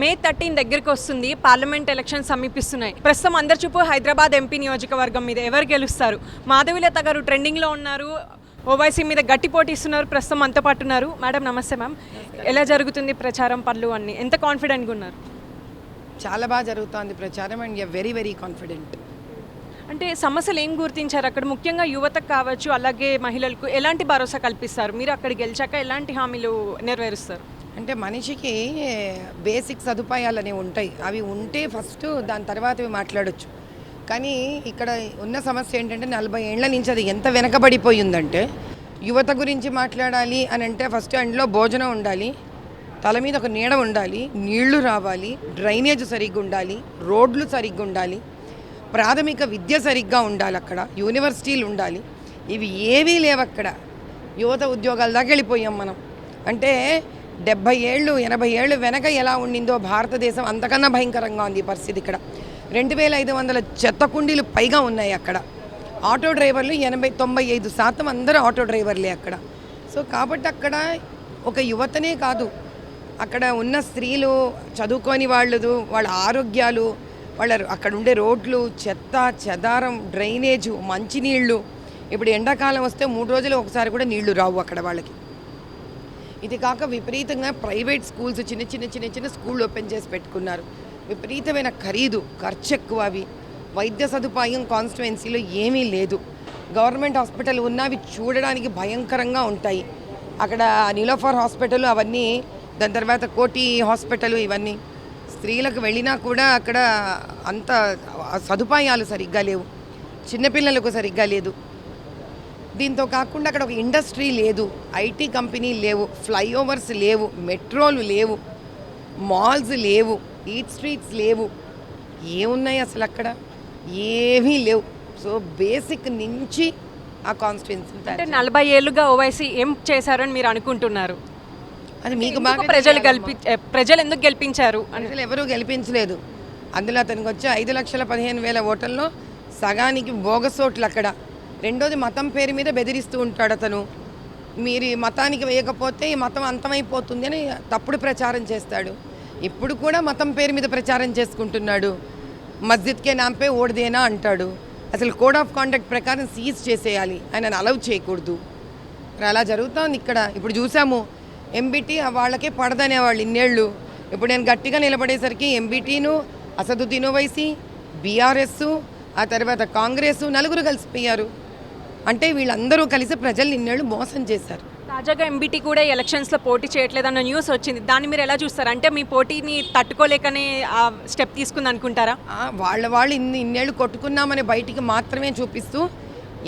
మే 13 దగ్గరికి వస్తుంది. Parliament election సమీపిస్తున్నాయి. ప్రస్తుతం అందరి చూపు హైదరాబాద్ ఎంపీ నియోజకవర్గం మీద ఎవరు గెలుస్తారు. మాధవిలత గారు ట్రెండింగ్లో ఉన్నారు. ఓవైసీ మీద గట్టి పోటీ ఇస్తున్నారు. ప్రస్తుతం మనతో పాటు ఉన్నారు. మేడం నమస్తే మ్యామ్. ఎలా జరుగుతుంది ప్రచారం పనులు అన్నీ, ఎంత కాన్ఫిడెంట్గా ఉన్నారు? చాలా బాగా జరుగుతుంది ప్రచారం and you very very confident. అంటే సమస్యలు ఏం గుర్తించారు అక్కడ? ముఖ్యంగా యువతకు కావచ్చు, అలాగే మహిళలకు ఎలాంటి భరోసా కల్పిస్తారు? మీరు అక్కడ గెలిచాక ఎలాంటి హామీలు నెరవేరుస్తారు? అంటే మనిషికి బేసిక్ సదుపాయాలు అనేవి ఉంటాయి. అవి ఉంటే ఫస్ట్ దాని తర్వాత మాట్లాడొచ్చు. కానీ ఇక్కడ ఉన్న సమస్య ఏంటంటే 40 ఏళ్ల నుంచి అది ఎంత వెనకబడిపోయిందంటే, యువత గురించి మాట్లాడాలి అని అంటే ఫస్ట్ అందులో భోజనం ఉండాలి, తల మీద ఒక నీడ ఉండాలి, నీళ్లు రావాలి, డ్రైనేజ్ సరిగ్గా ఉండాలి, రోడ్లు సరిగ్గా ఉండాలి, ప్రాథమిక విద్య సరిగ్గా ఉండాలి, అక్కడ యూనివర్సిటీలు ఉండాలి. ఇవి ఏవీ లేవు అక్కడ. యువత ఉద్యోగాల దాకా వెళ్ళిపోయాం మనం. అంటే 70 ఏళ్ళు 80 ఏళ్ళు వెనక ఎలా ఉండిందో భారతదేశం అంతకన్నా భయంకరంగా ఉంది ఈ పరిస్థితి. ఇక్కడ 2500 చెత్త కుండీలు పైగా ఉన్నాయి అక్కడ. ఆటో డ్రైవర్లు 95% అందరూ ఆటో డ్రైవర్లే అక్కడ. సో కాబట్టి అక్కడ ఒక యువతనే కాదు, అక్కడ ఉన్న స్త్రీలు, చదువుకోని వాళ్ళ ఆరోగ్యాలు, అక్కడ ఉండే రోడ్లు, చెత్త చెదారం, డ్రైనేజు, మంచినీళ్ళు. ఇప్పుడు ఎండాకాలం వస్తే 3 రోజులు ఒకసారి కూడా నీళ్లు రావు అక్కడ వాళ్ళకి. ఇది కాక విపరీతంగా ప్రైవేట్ స్కూల్స్, చిన్న స్కూళ్ళు ఓపెన్ చేసి పెట్టుకున్నారు. విపరీతమైన ఖర్చు ఎక్కువ. అవి వైద్య సదుపాయం కాన్స్టిట్యుయెన్సీలో ఏమీ లేదు. గవర్నమెంట్ హాస్పిటల్ ఉన్నవి చూడడానికి భయంకరంగా ఉంటాయి. అక్కడ నీలోఫర్ హాస్పిటల్ అవన్నీ, దాని తర్వాత కోటి హాస్పిటల్, ఇవన్నీ స్త్రీలకు వెళ్ళినా కూడా అక్కడ అంత సదుపాయాలు సరిగ్గా లేవు, చిన్నపిల్లలకు సరిగ్గా లేదు. దీంతో కాకుండా అక్కడ ఒక ఇండస్ట్రీ లేదు, ఐటీ కంపెనీ లేవు, ఫ్లైఓవర్స్ లేవు, మెట్రోలు లేవు, మాల్స్ లేవు, ఈట్ స్ట్రీట్స్ లేవు. ఏమున్నాయి అసలు అక్కడ? ఏమీ లేవు. సో బేసిక్ నుంచి ఆ కాన్స్టిట్యుయెన్సీ అంటే 40 ఏళ్ళుగా ఓవైసీ ఏం చేశారని మీరు అనుకుంటున్నారు? అది మీకు బాగా ప్రజలు ఎందుకు గెలిపించారు? ప్రజలు ఎవరూ గెలిపించలేదు. అందులో అతనికి వచ్చే 5,15,000 ఓట్లలో సగానికి బోగస్ ఓట్లు అక్కడ. రెండోది మతం పేరు మీద బెదిరిస్తూ ఉంటాడు అతను. మీరు ఈ మతానికి వేయకపోతే ఈ మతం అంతమైపోతుంది అని తప్పుడు ప్రచారం చేస్తాడు. ఇప్పుడు కూడా మతం పేరు మీద ప్రచారం చేసుకుంటున్నాడు. మస్జిద్కే నాంపే ఓడిదేనా అంటాడు. అసలు కోడ్ ఆఫ్ కాండక్ట్ ప్రకారం సీజ్ చేసేయాలి, ఆయనను అలౌ చేయకూడదు. అలా జరుగుతోంది ఇక్కడ. ఇప్పుడు చూసాము, ఎంబీటీ వాళ్ళకే పడదనేవాళ్ళు ఇన్నేళ్ళు. ఇప్పుడు నేను గట్టిగా నిలబడేసరికి ఎంబీటీను, అసదుద్దీన్ ఓవైసీ, బీఆర్ఎస్, ఆ తర్వాత కాంగ్రెస్ నలుగురు కలిసిపోయారు. అంటే వీళ్ళందరూ కలిసి ప్రజల్ని ఇన్నేళ్ళు మోసం చేశారు. తాజాగా ఎంబీటీ కూడా ఎలక్షన్స్లో పోటీ చేయట్లేదన్న న్యూస్ వచ్చింది. దాన్ని మీరు ఎలా చూస్తారు? అంటే మీ పోటీని తట్టుకోలేకనే ఆ స్టెప్ తీసుకుంది అనుకుంటారా? వాళ్ళు ఇన్నేళ్ళు కొట్టుకున్నామని బయటికి మాత్రమే చూపిస్తూ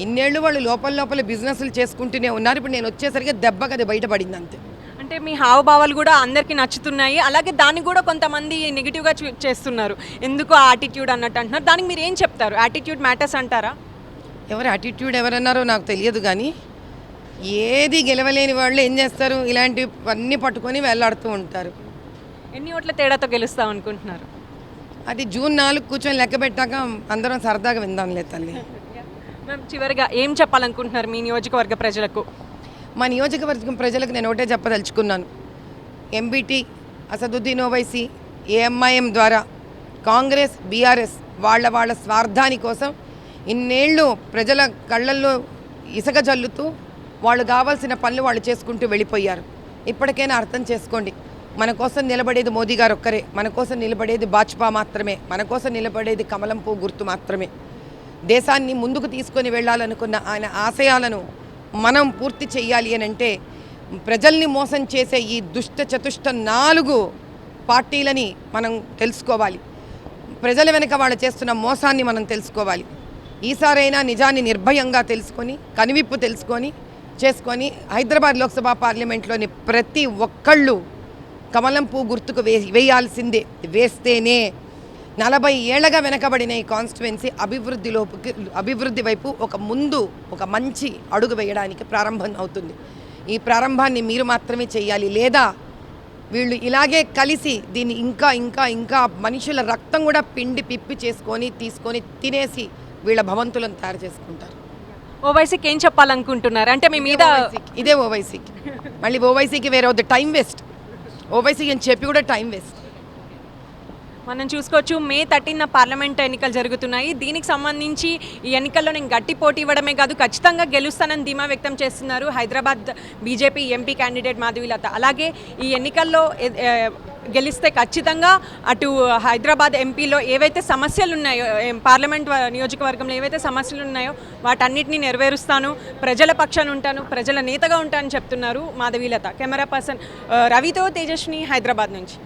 ఇన్నేళ్ళు వాళ్ళు లోపల బిజినెస్లు చేసుకుంటూనే ఉన్నారు. ఇప్పుడు నేను వచ్చేసరికి దెబ్బకి అది బయటపడింది అంతే. అంటే మీ హావభావాలు కూడా అందరికీ నచ్చుతున్నాయి, అలాగే దాన్ని కూడా కొంతమంది నెగిటివ్గా చేస్తున్నారు. ఎందుకు యాటిట్యూడ్ అన్నట్టు అంటున్నారు. దానికి మీరు ఏం చెప్తారు? యాటిట్యూడ్ మ్యాటర్స్ అంటారా? ఎవరు యాటిట్యూడ్ ఎవరన్నారో నాకు తెలియదు, కానీ ఏది గెలవలేని వాళ్ళు ఏం చేస్తారు, ఇలాంటివన్నీ పట్టుకొని వెళ్ళాడుతూ ఉంటారు. ఎన్ని ఓట్ల తేడాతో గెలుస్తాం అనుకుంటున్నారు? అది జూన్ 4 కూర్చొని లెక్క పెట్టాక అందరం సరదాగా విందాంలే తల్లి. మ్యామ్, చివరిగా ఏం చెప్పాలనుకుంటున్నారు మీ నియోజకవర్గ ప్రజలకు? మా నియోజకవర్గం ప్రజలకు నేను ఒకటే చెప్పదలుచుకున్నాను. ఎంబీటీ, అసదుద్దీన్ ఓవైసీ, ఏఎంఐఎం ద్వారా కాంగ్రెస్, బీఆర్ఎస్ వాళ్ళ స్వార్థాని కోసం ఇన్నేళ్ళు ప్రజల కళ్ళల్లో ఇసుక జల్లుతూ వాళ్ళు కావాల్సిన పనులు వాళ్ళు చేసుకుంటూ వెళ్ళిపోయారు. ఇప్పటికైనా అర్థం చేసుకోండి, మన కోసం నిలబడేది మోదీ గారు ఒక్కరే, మన కోసం నిలబడేది భాజపా మాత్రమే, మన కోసం నిలబడేది కమలం పువ్వు గుర్తు మాత్రమే. దేశాన్ని ముందుకు తీసుకొని వెళ్ళాలనుకున్న ఆయన ఆశయాలను మనం పూర్తి చెయ్యాలి అని అంటే ప్రజల్ని మోసం చేసే ఈ చతుష్ట 4 పార్టీలని మనం తెలుసుకోవాలి. ప్రజల వెనుక వాళ్ళు చేస్తున్న మోసాన్ని మనం తెలుసుకోవాలి. ఈసారైనా నిజాన్ని నిర్భయంగా తెలుసుకొని, కనివిప్పు చేసుకొని హైదరాబాద్ లోక్సభ పార్లమెంట్లోని ప్రతి ఒక్కళ్ళు కమలం పువ్వు గుర్తుకు వేయాల్సిందే. వేస్తేనే 40 ఏళ్లగా వెనకబడిన ఈ కాన్స్టిట్యుయెన్సీ అభివృద్ధి వైపు ఒక మంచి అడుగు వేయడానికి ప్రారంభం అవుతుంది. ఈ ప్రారంభాన్ని మీరు మాత్రమే చేయాలి. లేదా వీళ్ళు ఇలాగే కలిసి దీన్ని ఇంకా మనుషుల రక్తం కూడా పిండి పిప్పి తీసుకొని తినేసి వీళ్ళ భవంతులను తయారు చేసుకుంటారు. ఓవైసీకి ఏం చెప్పాలనుకుంటున్నారు? అంటే మీ మీద ఇదే ఓవైసీకి మళ్ళీ ఓవైసీకి వేరే టైం వేస్ట్. ఓవైసీకి అని చెప్పి కూడా టైం వేస్ట్. మనం చూసుకోవచ్చు మే 13న పార్లమెంట్ ఎన్నికలు జరుగుతున్నాయి. దీనికి సంబంధించి ఈ ఎన్నికల్లో నేను గట్టి పోటీ ఇవ్వడమే కాదు ఖచ్చితంగా గెలుస్తానని ధీమా వ్యక్తం చేస్తున్నారు Hyderabad BJP MP candidate Madhavi Latha. అలాగే ఈ ఎన్నికల్లో గెలిస్తే ఖచ్చితంగా అటు హైదరాబాద్ ఎంపీలో ఏవైతే సమస్యలు ఉన్నాయో పార్లమెంట్ నియోజకవర్గంలో ఏవైతే సమస్యలు ఉన్నాయో వాటన్నిటిని నెరవేరుస్తాను, ప్రజల పక్షాన ఉంటాను, ప్రజల నేతగా ఉంటానని చెప్తున్నారు మాధవీలత. కెమెరా పర్సన్ రవితో తేజస్విని, హైదరాబాద్ నుంచి.